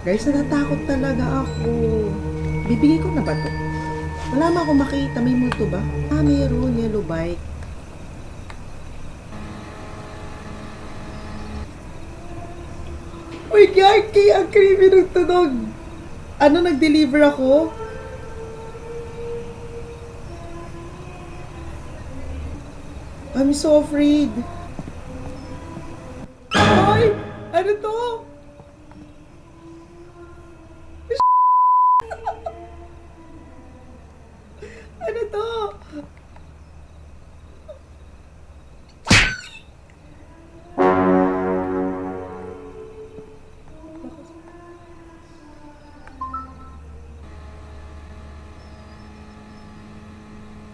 Guys, natatakot talaga ako. Bibigay ko na ba to? Wala ma akong makita. May multo ba? Ah, mayroon. Yellow bike. Uy, Garky! Ang creepy ng tunog! Ano, nag-deliver ako? I'm so afraid. Ay! Ano to? Ano to?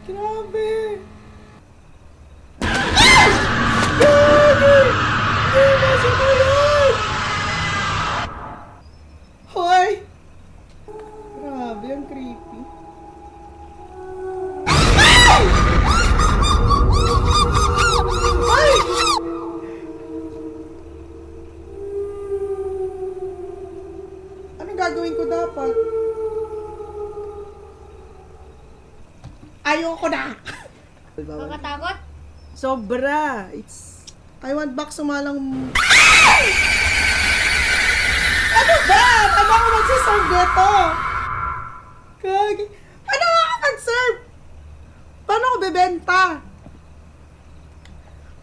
Grabe! Hoy! Grabe, ang creepy. Ay! Anong gagawin ko dapat? Ayoko na! Kakatakot? Sobra! I want back sumalang... Ano ba? Paano ako mag-serve dito? Paano ako mag-serve? Paano ako bebenta?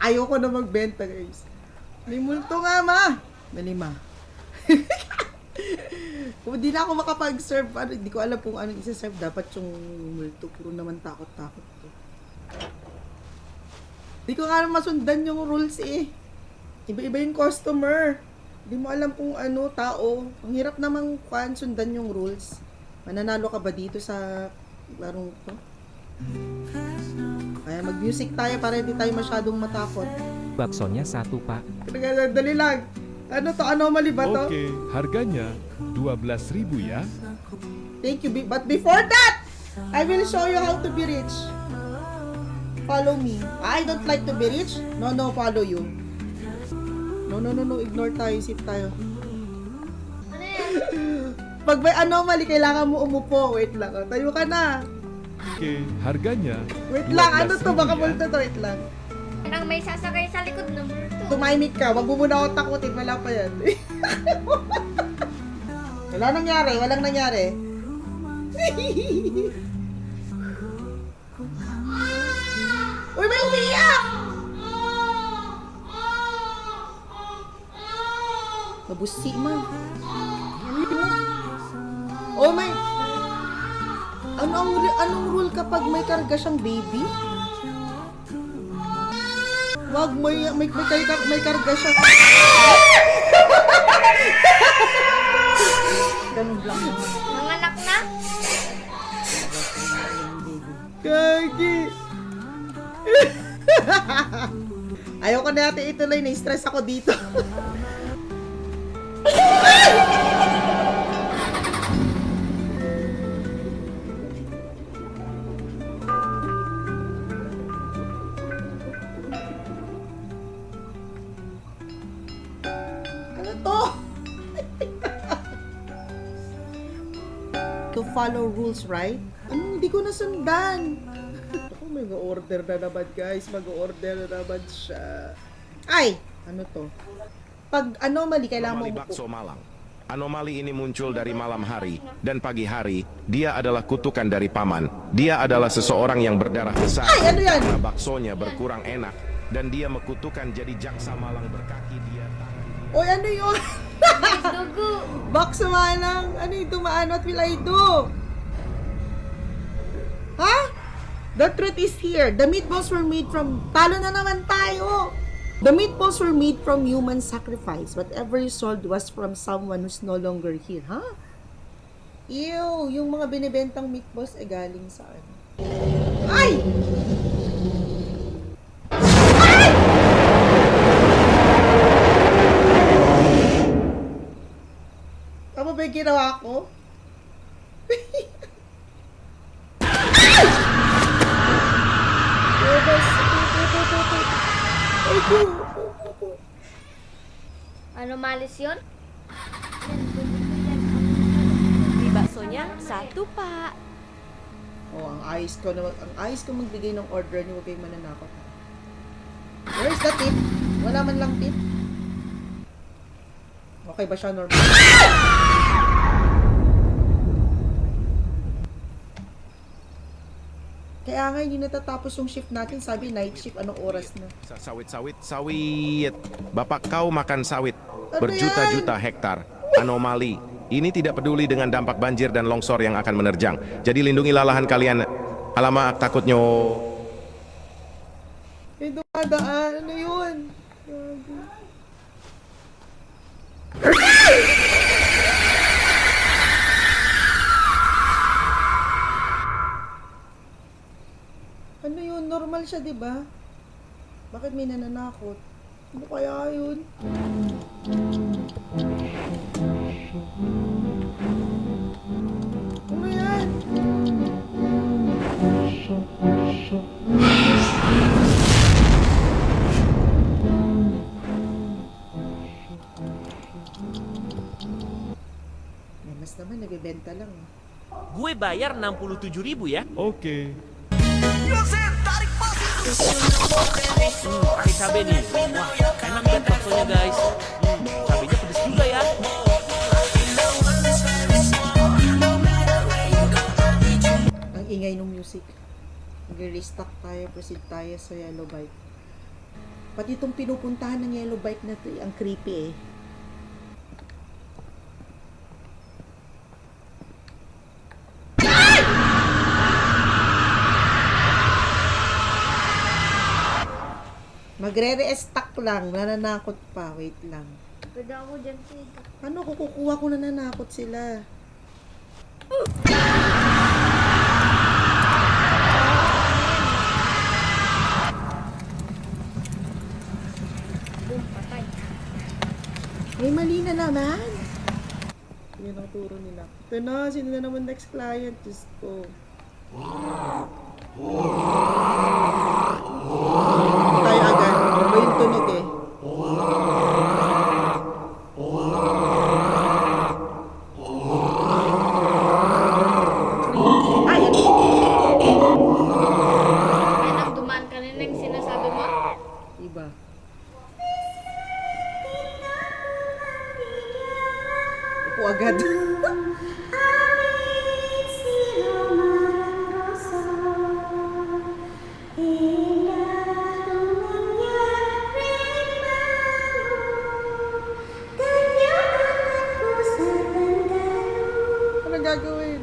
Ayoko na magbenta, guys. May multo nga, ma. Dali, ma. Kung di na ako makapag-serve, hindi ko alam kung anong isa-serve. Dapat yung multo. Puro naman takot-takot ko. Di ko nga masundan yung rules eh. Iba-iba yung customer. Di mo alam kung ano, tao. Ang hirap namang sundan yung rules. Mananalo ka ba dito sa larong to? Kaya mag-music tayo para hindi tayo masyadong matakot. Baksonya satu, Pak. Dali lang. Ano to? Anomaly ba to? Oke, harganya 12.000 ya. Thank you. But before that, I will show you how to be rich. Follow me. I don't like to be rich. No, follow you. No. Ignore tayo. Sit tayo. Ano yan? Pag may anomaly, kailangan mo umupo. Wait lang. Tayo ka na. Oke, harganya Wait lang. Ano to? 12.000 Baka ya. multo to. Wait lang. Nang may sasakay sa likod ng multo. Tumimik ka. Wag mo muna ako takutin. Wala pa yan. Walang nangyari. Uy, may umiiyak! Mabusi, man. Oh, may... Anong rule kapag may karga siyang baby? Wag, may karga siya. Ganun lang. Nanganak na? Gagi! Ayoko na natin ituloy. Na-stress ako dito. Ano to? To follow rules, right? Ano, hindi ko nasundan. Ako, mag-order na naman, guys. Mag-order na naman siya. Ay! Ano to? Pag anomaly, kailangan mo Anomali umupo. bakso Malang. Anomali ini muncul dari malam hari dan pagi hari. Dia adalah kutukan dari paman. Dia adalah seseorang yang berdarah besar. Ay, ano yan? Karena baksonya berkurang enak dan dia mekutukan jadi jaksa Malang berkaki dia. Oy, ano yun? Dugo. Box malang. Ano yung dumaan? What will I do? Ha? The truth is here. The meatballs were made from... Talo na naman tayo! The meatballs were made from human sacrifice. Whatever you sold was from someone who's no longer here. Ha? Ew! Yung mga binibentang meatballs ay galing saan? Ay! Ay! Tama ba yung ginawa ko? Anomalis yun? sa tupa. Oh, ang ayos ko magbigay ng order niyo, huwag kayong mananakot. Where's the tip? Wala man lang tip. Okay ba siya normal? Kaya nga hindi natatapos yung shift natin. Sabi night shift, anong oras na? Sawit. Bapak kau makan sawit. Ano Berjuta-juta hektar. Anomali. Ini tidak peduli dengan dampak banjir dan longsor yang akan menerjang. Jadi lindungilah lahan kalian. Alamak, takutnya. May dumadaan. Ano yun? Ano yun? Normal siya, di ba? Bakit may nananakot? Ano kaya yun? Ano yan? Mas naman, nagbebenta lang. Gue bayar 67.000 ya. Oke. Pakai cabai nih. Wah, enak banget baksonya guys. Cabainya pedes juga ya. Ang ingay ng music. Nag-restock tayo, proceed tayo sa Yellow Bike. Pati itong pinupuntahan ng Yellow Bike na to, ang creepy eh. Magre-restock lang, nananakot pa. Wait lang. Pwede ako dyan, Sid. Ano ko kukuha ko nananakot sila? Boom, patay. May mali na naman. Yan ang turo nila. Ito na, sino na naman next client? Diyos ko. Tayo agad. Iba yung tunog eh. Ay, ano? Yan ang dumaan kanina yung sinasabi mo. Iba. Upo agad. Ano gagawin?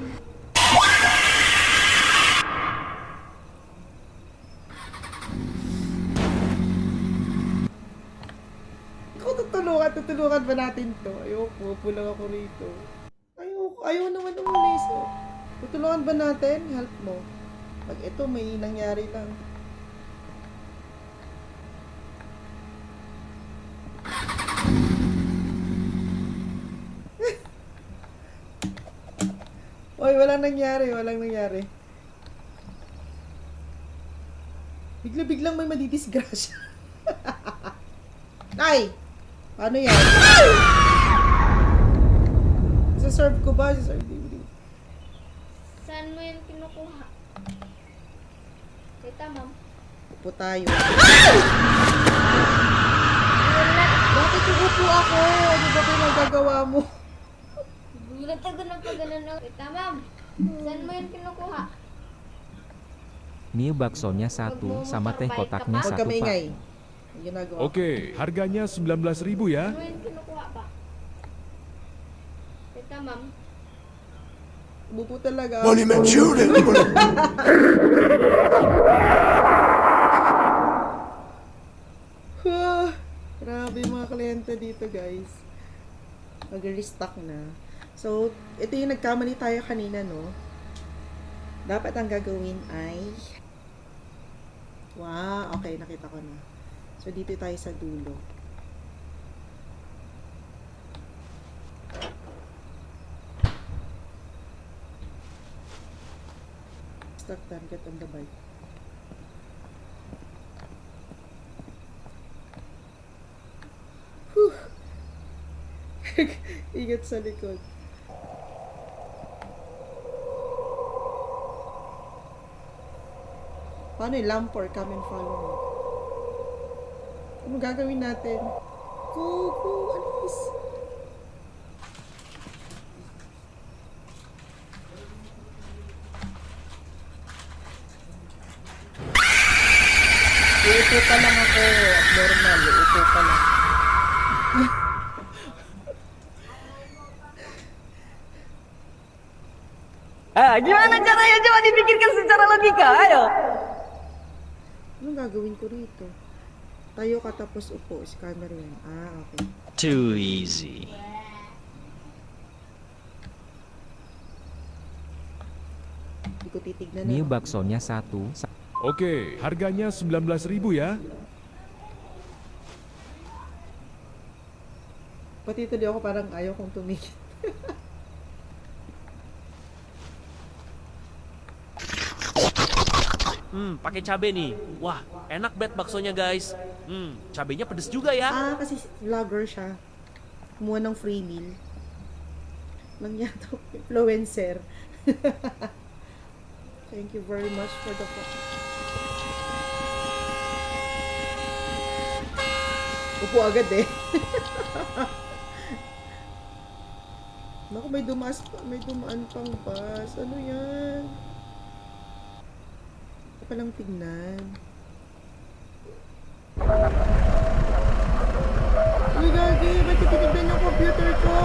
Ako tutulungan ba natin to? Ayoko, pulang ako rito. Ayaw naman umalis. Oh. Tutulungan ba natin? Help mo. Pag ito may nangyari lang. Oy, walang nangyari. Bigla-biglang may madidisgrasya. Ay! Paano yan? Isa-serve ko ba? Hindi. Saan mo yan kinukuha? Tita, ma'am. Upo tayo. Gulat. Bakit uupo ako? Ano ba pinagagawa mo? Gulat ako ng pagano. Tita, ma'am. Saan mo yan kinukuha? Mie baksonya 1 sama teh kotaknya Huwag 1 ka pak. maingay. Ang ginagawa. Oke, harganya 19.000 ya. Saan mo yan kinukuha pa? Tita, ma'am. Bupo talaga. Grabe yung mga kliyente dito, guys. Mag-restock na. So, ito yung nagkamali tayo kanina, no? Dapat ang gagawin ay... Wow, okay, nakita ko na. So, dito tayo sa dulo. Start target on the bike. Whew. Ingat sa likod. Paano yung lamp or come and follow me? Ano gagawin natin? Go, alis. Uupo pa lang ako. Abnormal. Uupo pa lang. Gimana caranya? Coba dipikirkan secara logika, ayo. Anong gagawin ko rito? Tayo ka tapos upo. Scanner yan. Okay. Too easy. Hindi ko titignan Mie na. baksonya 1, Oke, harganya 19.000 ya. Pati tuloy ako parang ayaw kong tumigil. Pakai cabe nih. Wah, enak banget baksonya guys. Cabenya pedes juga ya. Kasi vlogger siya. Kumuha ng free meal. Lang yato. Influencer. Thank you very much for the Upo agad eh. Naku, may dumaan pang bus. Ano yan? Ito palang tignan. Uy, gagi! Ba't titignan yung computer ko?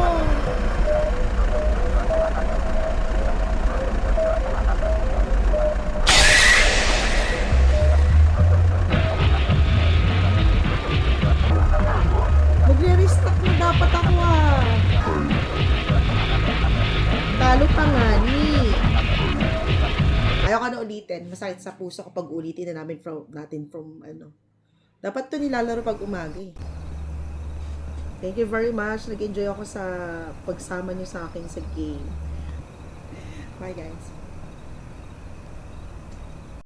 Magre-restock na dapat ako Talo pa nga ni. Ayaw ka na ulitin. Masakit sa puso kapag ulitin na natin from ano. Dapat to nilalaro pag umaga eh. Thank you very much. Nag-enjoy ako sa pagsama niyo sa akin sa game. Bye guys.